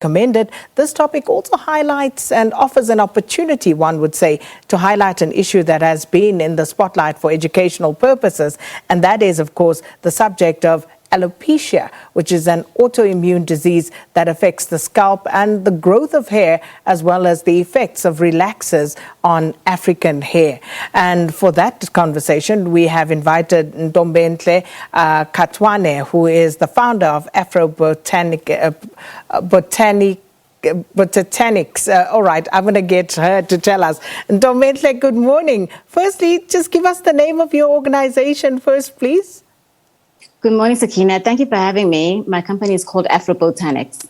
commended. This topic also highlights and offers an opportunity, one would say, to highlight an issue that has been in the spotlight for educational purposes, and that is, of course, the subject of alopecia, which is an autoimmune disease that affects the scalp and the growth of hair, as well as the effects of relaxers on African hair. And for that conversation, we have invited Ntombenhle Khathwane, who is the founder of AfroBotanics. All right, I'm going to get her to tell us. Ntombenhle, good morning. Firstly, just give us the name of your organization first, please. Good morning, Sakina. Thank you for having me. My company is called AfroBotanics.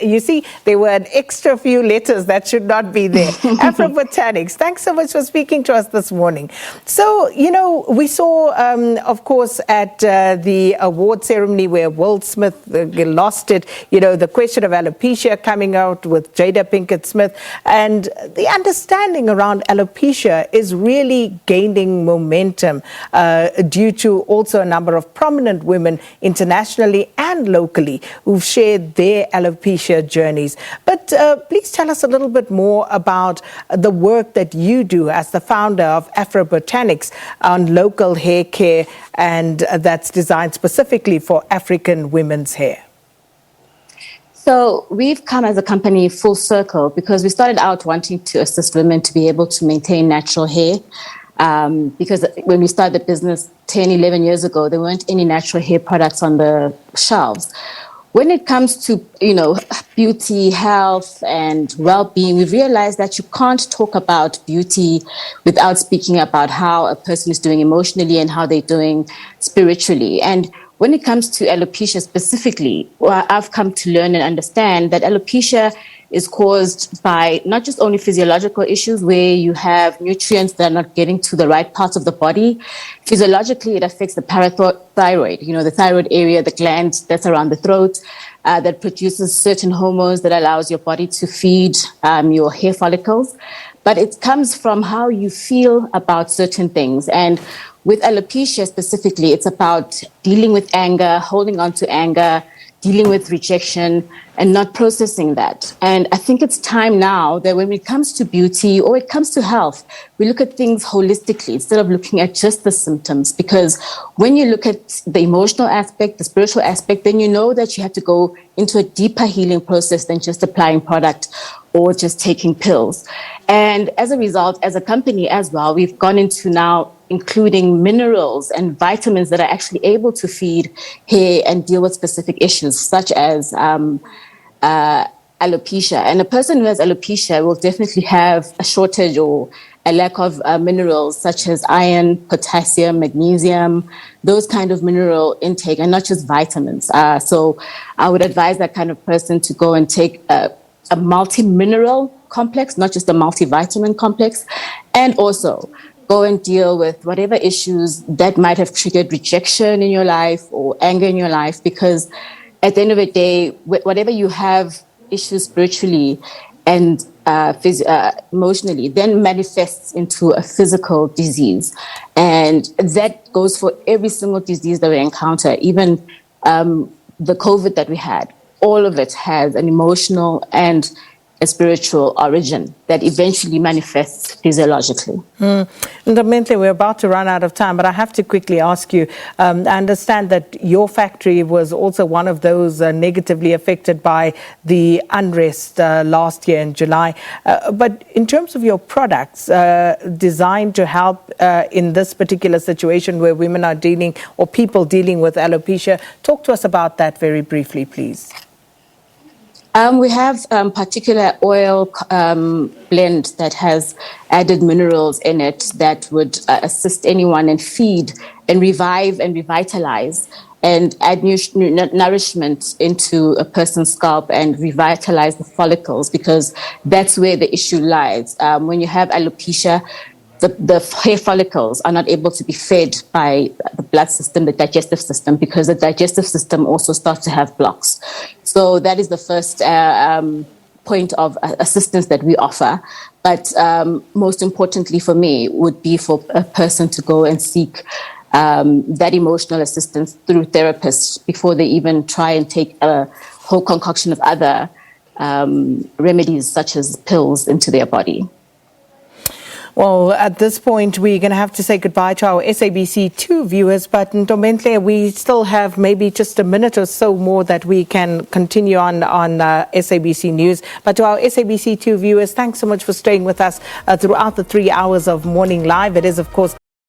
You see, there were an extra few letters that should not be there. AfroBotanics. Thanks so much for speaking to us this morning. So, you know, we saw, of course, at the award ceremony where Will Smith lost it, you know, the question of alopecia coming out with Jada Pinkett Smith. And the understanding around alopecia is really gaining momentum due to also a number of prominent women internationally and locally who've shared their alopecia journeys. But please tell us a little bit more about the work that you do as the founder of AfroBotanics on local hair care, and that's designed specifically for African women's hair. So we've come as a company full circle because we started out wanting to assist women to be able to maintain natural hair. Because when we started the business 10, 11 years ago, there weren't any natural hair products on the shelves. When it comes to, you know, beauty, health, and well-being, we've realized that you can't talk about beauty without speaking about how a person is doing emotionally and how they're doing spiritually. And when it comes to alopecia specifically, well, I've come to learn and understand that alopecia is caused by not just only physiological issues where you have nutrients that are not getting to the right parts of the body. Physiologically, it affects the parathyroid, you know, the thyroid area, the gland that's around the throat, that produces certain hormones that allows your body to feed your hair follicles. But it comes from how you feel about certain things. And with alopecia specifically, it's about dealing with anger, holding on to anger, dealing with rejection, and not processing that. And I think it's time now that when it comes to beauty or it comes to health, we look at things holistically instead of looking at just the symptoms. Because when you look at the emotional aspect, the spiritual aspect, then you know that you have to go into a deeper healing process than just applying product or just taking pills. And as a result, as a company as well, we've gone into now including minerals and vitamins that are actually able to feed hair and deal with specific issues such as alopecia. And a person who has alopecia will definitely have a shortage or a lack of minerals such as iron, potassium, magnesium, those kind of mineral intake, and not just vitamins. So I would advise that kind of person to go and take a multi-mineral complex, not just a multivitamin complex, and also go and deal with whatever issues that might have triggered rejection in your life or anger in your life, because at the end of the day, whatever you have issues spiritually and emotionally then manifests into a physical disease. And that goes for every single disease that we encounter, even the COVID that we had. All of it has an emotional and a spiritual origin that eventually manifests physiologically. Ntombenhle, we're about to run out of time, but I have to quickly ask you, I understand that your factory was also one of those negatively affected by the unrest last year in July. But in terms of your products designed to help in this particular situation where women are dealing or people dealing with alopecia, talk to us about that very briefly, please. We have particular oil blend that has added minerals in it that would assist anyone and feed and revive and revitalize and add nourishment into a person's scalp and revitalize the follicles, because that's where the issue lies. When you have alopecia, the hair follicles are not able to be fed by the blood system, the digestive system, because the digestive system also starts to have blocks. So that is the first point of assistance that we offer. But most importantly for me would be for a person to go and seek that emotional assistance through therapists before they even try and take a whole concoction of other remedies such as pills into their body. Well, at this point, we're going to have to say goodbye to our SABC2 viewers, but Ntombenhle, we still have maybe just a minute or so more that we can continue on SABC News. But to our SABC2 viewers, thanks so much for staying with us throughout the 3 hours of Morning Live. It is, of course,